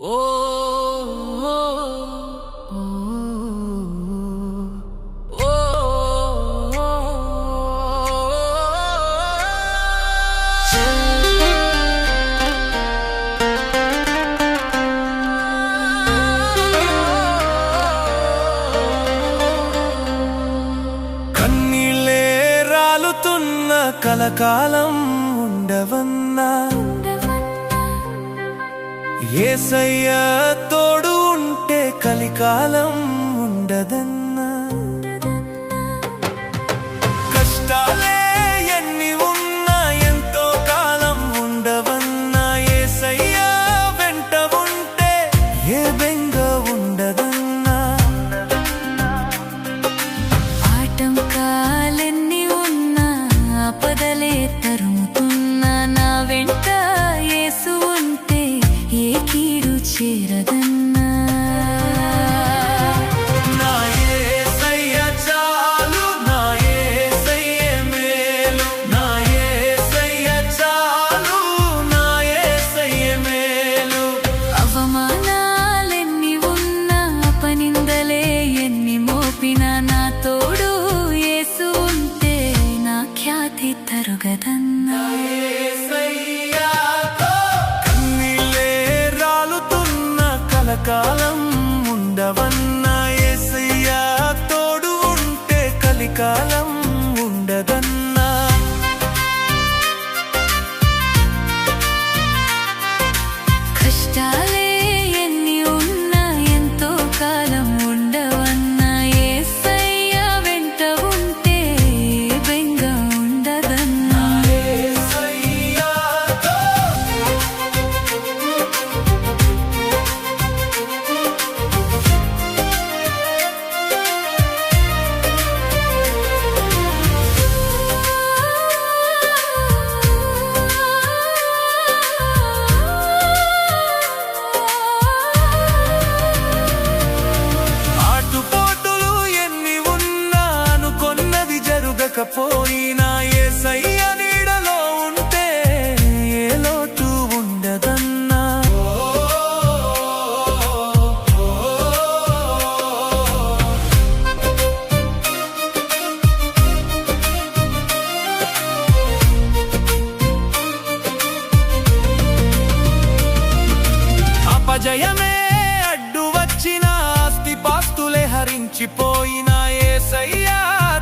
ఓ ఓ ఓ కన్నీళ్ళే రాలుతున్న కలకాలం ఉండవన్నా యేసయ్య తోడు ఉంటే కలికాలం ఉండదన్నా కష్టాలే ఎన్ని ఉన్నా ఎంతో కాలం ఉండవన్నా యేసయ్య వెంట ఉంటే ఏ బెంగ ఉండదన్నా ఆటంకాలెన్ని ఉన్నా ఆపదలే తరుముతున్నా నా వెంట యేసు ఉంటే ఏ కీడు చేరదన్నా నా యేసయ్య చాలు నా యేసయ్య మేలు నా యేసయ్య చాలు నా యేసయ్య మేలు అవమానాలెన్ని ఉన్నా అపనిందలే ఎన్ని మోపినా నా తోడు యేసు ఉంటే నా ఖ్యాతి తరుగదన్నా కాలం ఉండవన్నా యేసయ్య తోడు ఉంటే కలికాలం ఉండదన్నా కష్టాలే ఎన్ని ఉన్నా ఎంతో కాలం ఉండవన్నా యేసయ్య వెంట ఉంటే బెంగ ఉండదన్నా పోయినా యేసయ్య నీడలో ఉంటే ఏ లోటు ఉండదన్నా అపజయమే అడ్డు వచ్చిన ఆస్తిపాస్తులే హరించిపోయినా యేసయ్య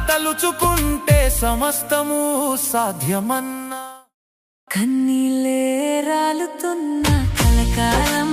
తలుచుకుంటే సమస్తము సాధ్యమన్నా కన్నీళ్ళే రాలుతున్న కలకాలం